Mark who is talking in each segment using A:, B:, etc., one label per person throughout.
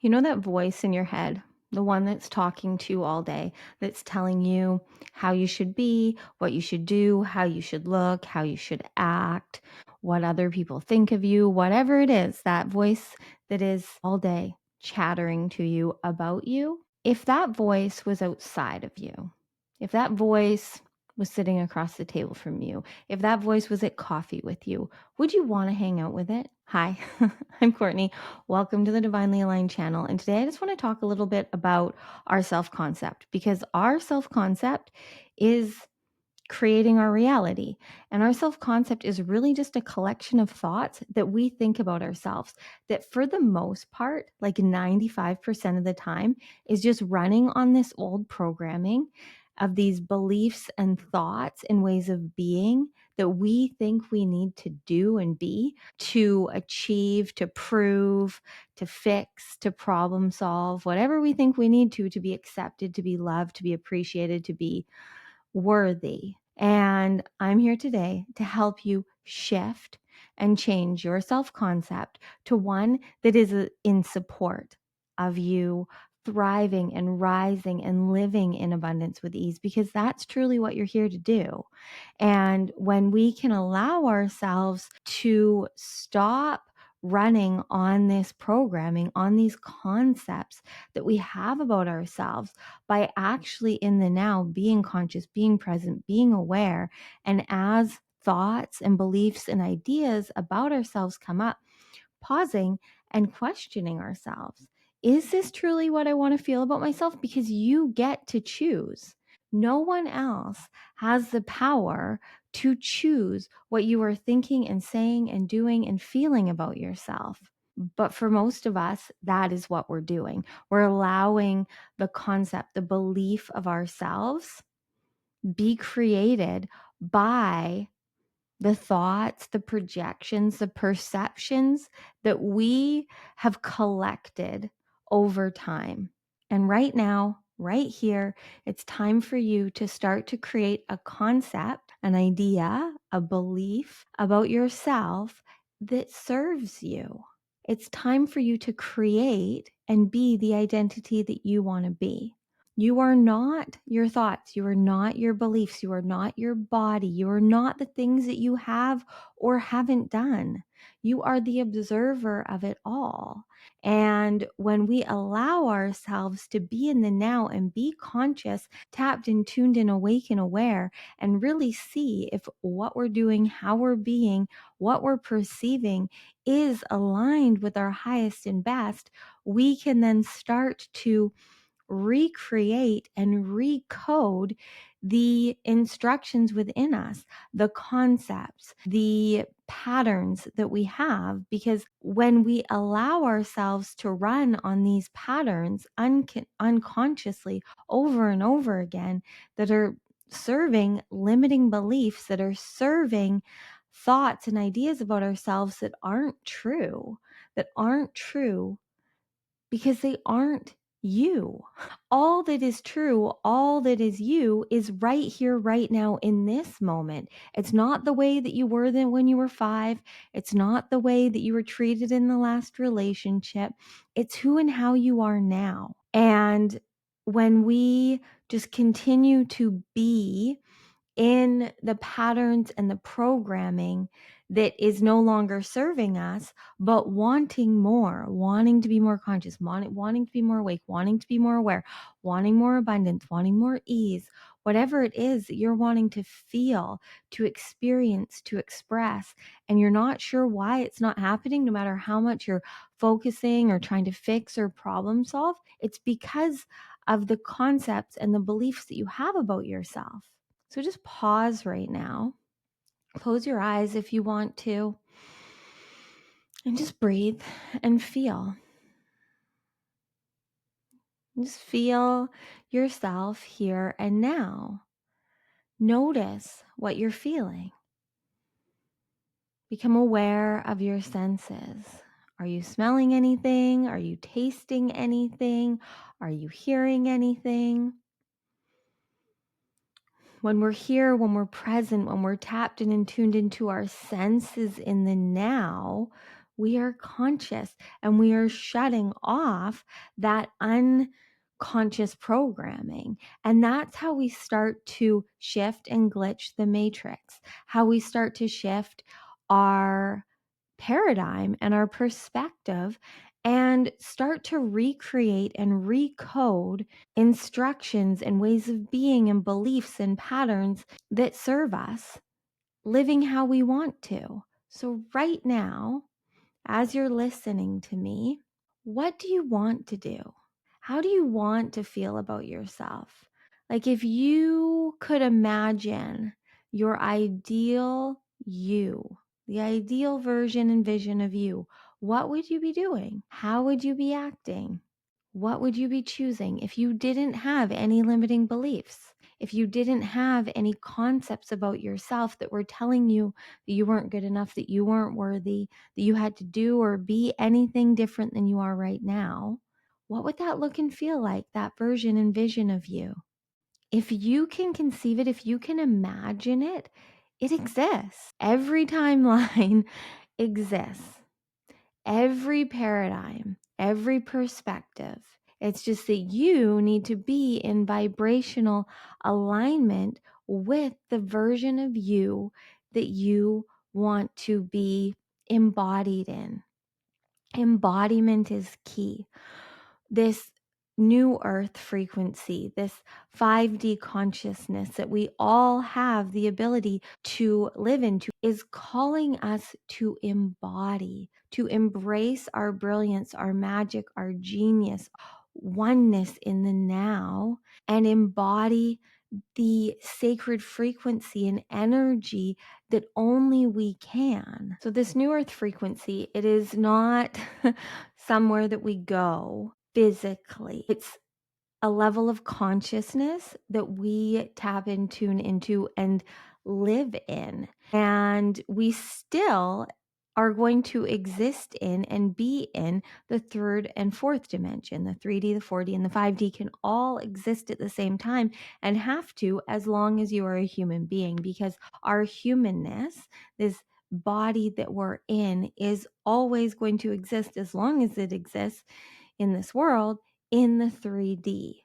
A: You know that voice in your head, the one that's talking to you all day, that's telling you how you should be, what you should do, how you should look, how you should act, what other people think of you, whatever it is, that voice that is all day chattering to you about you. If that voice was outside of you, if that voice was sitting across the table from you, if that voice was at coffee with you, would you want to hang out with it? Hi, I'm Courtney. Welcome to the Divinely Aligned channel. And today I just want to talk a little bit about our self concept because our self concept is creating our reality. And our self concept is really just a collection of thoughts that we think about ourselves, that for the most part, like 95% of the time, is just running on this old programming of these beliefs and thoughts and ways of being that we think we need to do and be to achieve, to prove, to fix, to problem solve, whatever we think we need to be accepted, to be loved, to be appreciated, to be worthy. And I'm here today to help you shift and change your self concept to one that is in support of you thriving and rising and living in abundance with ease, because that's truly what you're here to do. And when we can allow ourselves to stop running on this programming, on these concepts that we have about ourselves, by actually in the now being conscious, being present, being aware, and as thoughts and beliefs and ideas about ourselves come up, pausing and questioning ourselves. Is this truly what I want to feel about myself? Because you get to choose. No one else has the power to choose what you are thinking and saying and doing and feeling about yourself. But for most of us, that is what we're doing. We're allowing the concept, the belief of ourselves be created by the thoughts, the projections, the perceptions that we have collected over time. And right now, right here, it's time for you to start to create a concept, an idea, a belief about yourself that serves you. It's time for you to create and be the identity that you want to be. You are not your thoughts. You are not your beliefs. You are not your body. You are not the things that you have or haven't done. You are the observer of it all. And when we allow ourselves to be in the now and be conscious, tapped and tuned and awake and aware, and really see if what we're doing, how we're being, what we're perceiving is aligned with our highest and best, we can then start to recreate and recode the instructions within us, the concepts, the patterns that we have. Because when we allow ourselves to run on these patterns unconsciously over and over again, that are serving limiting beliefs, that are serving thoughts and ideas about ourselves that aren't true, because they aren't you. All that is true, all that is you, is right here, right now, in this moment. It's not the way that you were then when you were 5. It's not the way that you were treated in the last relationship. It's who and how you are now. And when we just continue to be in the patterns and the programming that is no longer serving us, but wanting more, wanting to be more conscious, wanting to be more awake, wanting to be more aware, wanting more abundance, wanting more ease, whatever it is that you're wanting to feel, to experience, to express, and you're not sure why it's not happening, no matter how much you're focusing or trying to fix or problem solve, it's because of the concepts and the beliefs that you have about yourself. So just pause right now. Close your eyes if you want to. And just breathe and feel. Just feel yourself here and now. Notice what you're feeling. Become aware of your senses. Are you smelling anything? Are you tasting anything? Are you hearing anything? When we're here, when we're present, when we're tapped in and tuned into our senses in the now, we are conscious and we are shutting off that unconscious programming. And that's how we start to shift and glitch the matrix, how we start to shift our paradigm and our perspective and start to recreate and recode instructions and ways of being and beliefs and patterns that serve us, living how we want to. So, right now, as you're listening to me, what do you want to do? How do you want to feel about yourself? Like, if you could imagine your ideal you, the ideal version and vision of you, what would you be doing? How would you be acting? What would you be choosing if you didn't have any limiting beliefs? If you didn't have any concepts about yourself that were telling you that you weren't good enough, that you weren't worthy, that you had to do or be anything different than you are right now, what would that look and feel like, that version and vision of you? If you can conceive it, if you can imagine it, it exists. Every timeline exists. Every paradigm, every perspective. It's just that you need to be in vibrational alignment with the version of you that you want to be embodied in. Embodiment is key. This new earth frequency, this 5D consciousness that we all have the ability to live into, is calling us to embody, to embrace our brilliance, our magic, our genius, oneness in the now, and embody the sacred frequency and energy that only we can. So this new earth frequency, it is not somewhere that we go physically. It's a level of consciousness that we tap and tune into and live in. And we still are going to exist in and be in the third and fourth dimension. The 3D, the 4D, and the 5D can all exist at the same time and have to, as long as you are a human being, because our humanness, this body that we're in, is always going to exist as long as it exists in this world in the 3D.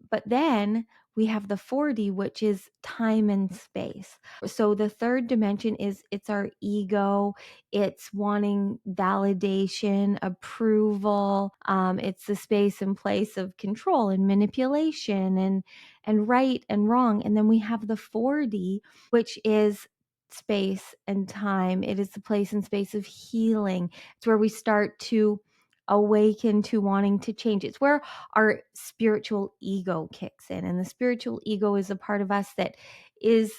A: But then we have the 4D, which is time and space. So the third dimension is, it's our ego. It's wanting validation, approval. It's the space and place of control and manipulation and right and wrong. And then we have the 4D, which is space and time. It is the place and space of healing. It's where we start to awaken to wanting to change. It's where our spiritual ego kicks in. And the spiritual ego is a part of us that is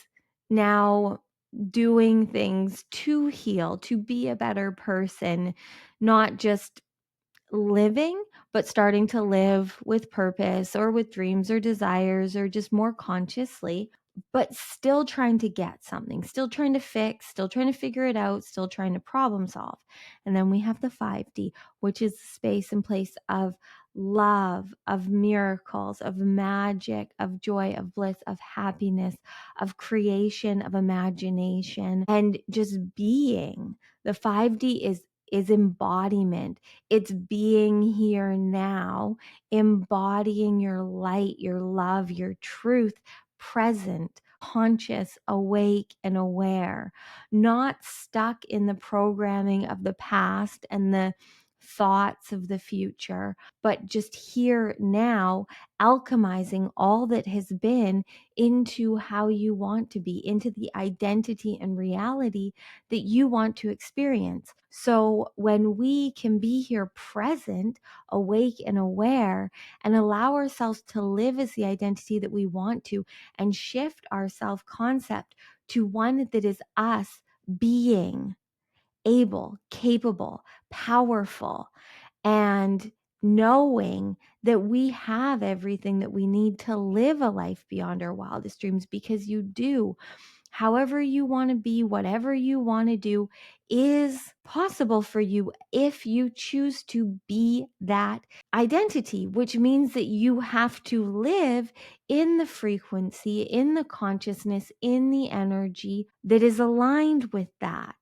A: now doing things to heal, to be a better person, not just living, but starting to live with purpose or with dreams or desires or just more consciously, but still trying to get something, still trying to fix, still trying to figure it out, still trying to problem solve. And then we have the 5D, which is the space and place of love, of miracles, of magic, of joy, of bliss, of happiness, of creation, of imagination, and just being. The 5D is embodiment. It's being here now, embodying your light, your love, your truth, present, conscious, awake, and aware, not stuck in the programming of the past and the thoughts of the future, but just here now, alchemizing all that has been into how you want to be, into the identity and reality that you want to experience. So when we can be here present, awake and aware, and allow ourselves to live as the identity that we want to, and shift our self-concept to one that is us being able, capable, powerful, and knowing that we have everything that we need to live a life beyond our wildest dreams, because you do. However you want to be, whatever you want to do is possible for you if you choose to be that identity, which means that you have to live in the frequency, in the consciousness, in the energy that is aligned with that.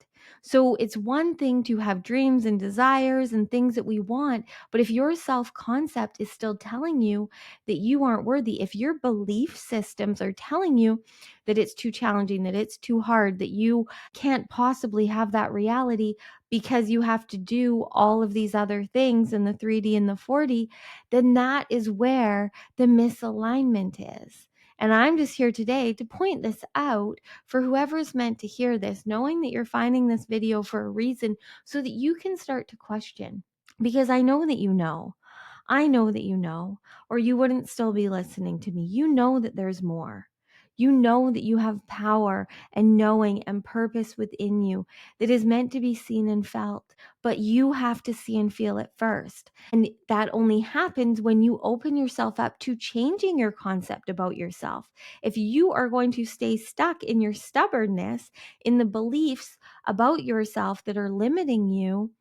A: So it's one thing to have dreams and desires and things that we want, but if your self-concept is still telling you that you aren't worthy, if your belief systems are telling you that it's too challenging, that it's too hard, that you can't possibly have that reality because you have to do all of these other things in the 3D and the 4D, then that is where the misalignment is. And I'm just here today to point this out for whoever's meant to hear this, knowing that you're finding this video for a reason so that you can start to question. Because I know that you know. I know that you know, or you wouldn't still be listening to me. You know that there's more. You know that you have power and knowing and purpose within you that is meant to be seen and felt, but you have to see and feel it first. And that only happens when you open yourself up to changing your concept about yourself. If you are going to stay stuck in your stubbornness, in the beliefs about yourself that are limiting you,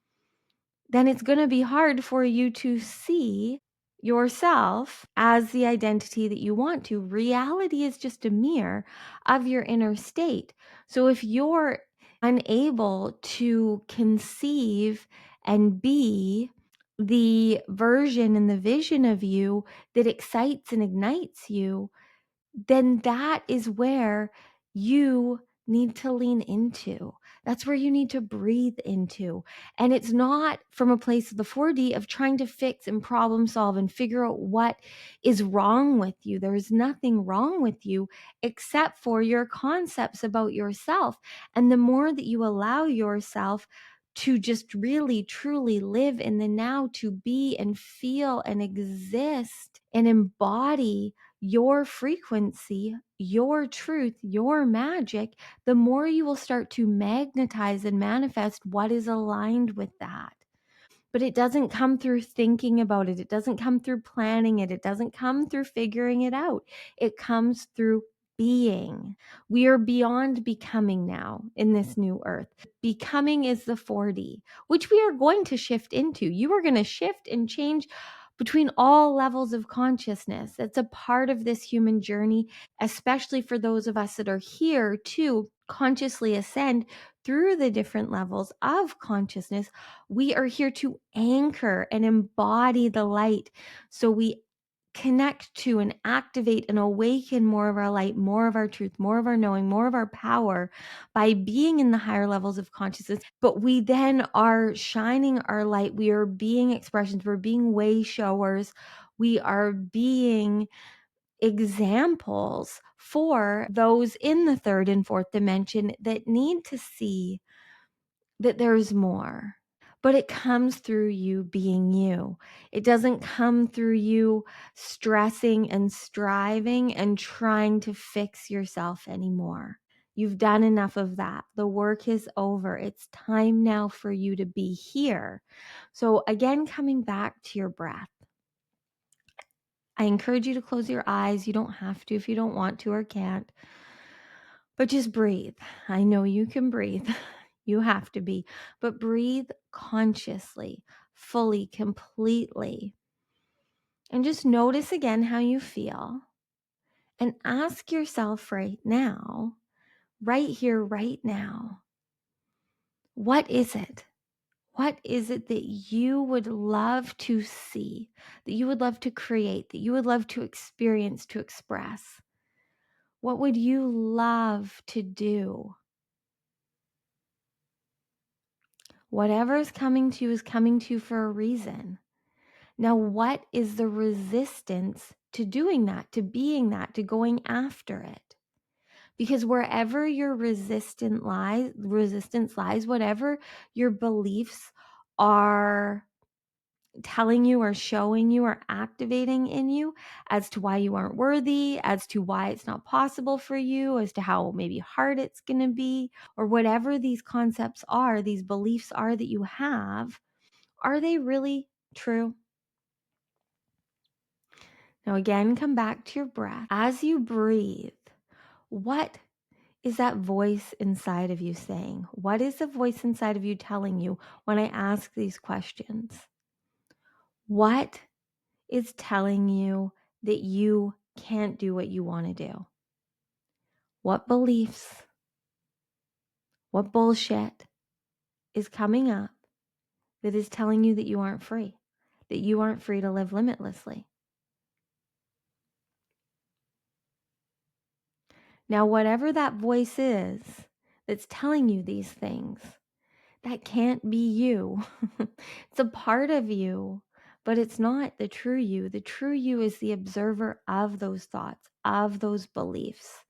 A: then it's going to be hard for you to see yourself as the identity that you want to. Reality is just a mirror of your inner state. So if you're unable to conceive and be the version and the vision of you that excites and ignites you, then that is where you need to lean into. That's where you need to breathe into. And it's not from a place of the 4D of trying to fix and problem solve and figure out what is wrong with you. There's nothing wrong with you except for your concepts about yourself. And the more that you allow yourself to just really truly live in the now, to be and feel and exist and embody your frequency, your truth, your magic, the more you will start to magnetize and manifest what is aligned with that. But it doesn't come through thinking about it. It doesn't come through planning it. It doesn't come through figuring it out. It comes through being. We are beyond becoming now in this new earth. Becoming is the 4D, which we are going to shift into. You are going to shift and change between all levels of consciousness. That's a part of this human journey, especially for those of us that are here to consciously ascend through the different levels of consciousness. We are here to anchor and embody the light. So we connect to and activate and awaken more of our light, more of our truth, more of our knowing, more of our power by being in the higher levels of consciousness. But we then are shining our light. We are being expressions. We're being way showers. We are being examples for those in the third and fourth dimension that need to see that there's more. But it comes through you being you. It doesn't come through you stressing and striving and trying to fix yourself anymore. You've done enough of that. The work is over. It's time now for you to be here. So, again, coming back to your breath, I encourage you to close your eyes. You don't have to if you don't want to or can't, but just breathe. I know you can breathe. You have to be, but breathe consciously, fully, completely. And just notice again how you feel. And ask yourself right now, right here, right now, what is it? What is it that you would love to see, that you would love to create, that you would love to experience, to express? What would you love to do? Whatever is coming to you is coming to you for a reason. Now, what is the resistance to doing that, to being that, to going after it? Because wherever your resistance lies, whatever your beliefs are telling you or showing you or activating in you as to why you aren't worthy, as to why it's not possible for you, as to how maybe hard it's going to be, or whatever these concepts are, these beliefs are that you have, are they really true? Now, again, come back to your breath. As you breathe, what is that voice inside of you saying? What is the voice inside of you telling you when I ask these questions? What is telling you that you can't do what you want to do? What beliefs? What bullshit? is coming up that is telling you that you aren't free, that you aren't free to live limitlessly. Now, whatever that voice is that's telling you these things, that can't be you. It's a part of you, but it's not the true you. The true you is the observer of those thoughts, of those beliefs.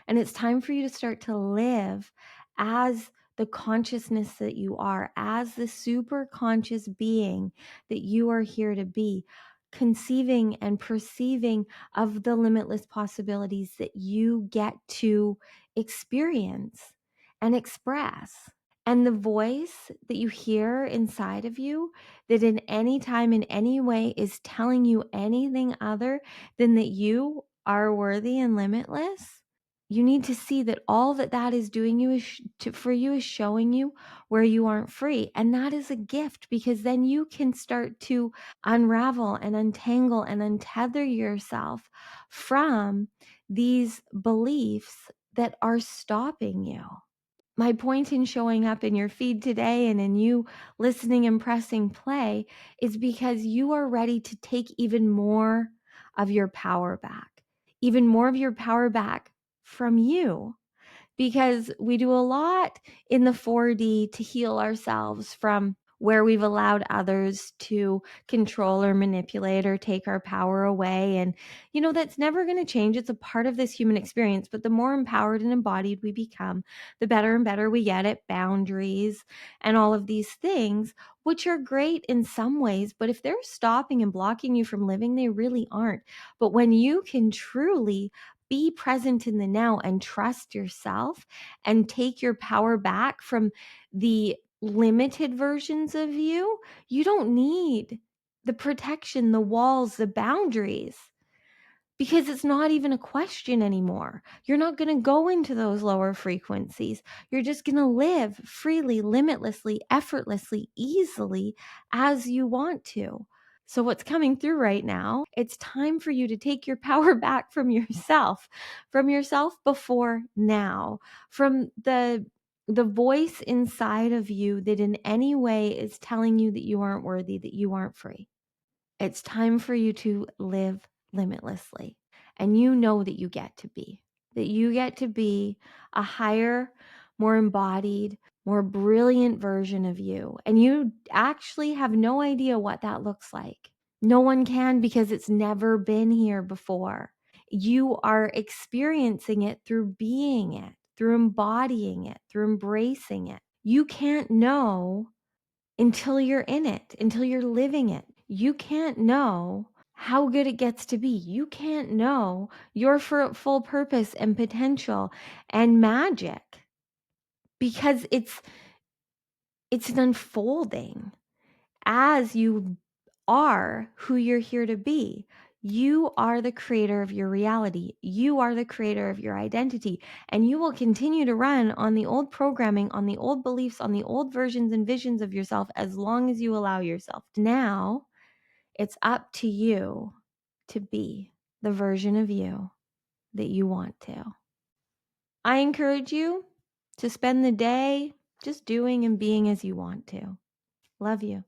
A: And it's time for you to start to live as the consciousness that you are, as the super conscious being that you are here to be, conceiving and perceiving of the limitless possibilities that you get to experience and express. And the voice that you hear inside of you that in any time, in any way, is telling you anything other than that you are worthy and limitless, you need to see that all that that is doing you is for you is showing you where you aren't free. And that is a gift, because then you can start to unravel and untangle and untether yourself from these beliefs that are stopping you. My point in showing up in your feed today and in you listening and pressing play is because you are ready to take even more of your power back, even more of your power back from you. Because we do a lot in the 4D to heal ourselves from where we've allowed others to control or manipulate or take our power away. And, that's never going to change. It's a part of this human experience. But the more empowered and embodied we become, the better and better we get at boundaries and all of these things, which are great in some ways. But if they're stopping and blocking you from living, they really aren't. But when you can truly be present in the now and trust yourself and take your power back from the limited versions of you, you don't need the protection, the walls, the boundaries, because it's not even a question anymore. You're not going to go into those lower frequencies. You're just going to live freely, limitlessly, effortlessly, easily as you want to. So what's coming through right now, it's time for you to take your power back from yourself before now, from the voice inside of you that in any way is telling you that you aren't worthy, that you aren't free. It's time for you to live limitlessly. And you know that you get to be, a higher, more embodied, more brilliant version of you. And you actually have no idea what that looks like. No one can, because it's never been here before. You are experiencing it through being it, through embodying it, through embracing it. You can't know until you're in it, until you're living it. You can't know how good it gets to be. You can't know your full purpose and potential and magic, because it's an unfolding as you are who you're here to be. You are the creator of your reality. You are the creator of your identity. And you will continue to run on the old programming, on the old beliefs, on the old versions and visions of yourself as long as you allow yourself. Now, it's up to you to be the version of you that you want to. I encourage you to spend the day just doing and being as you want to. Love you.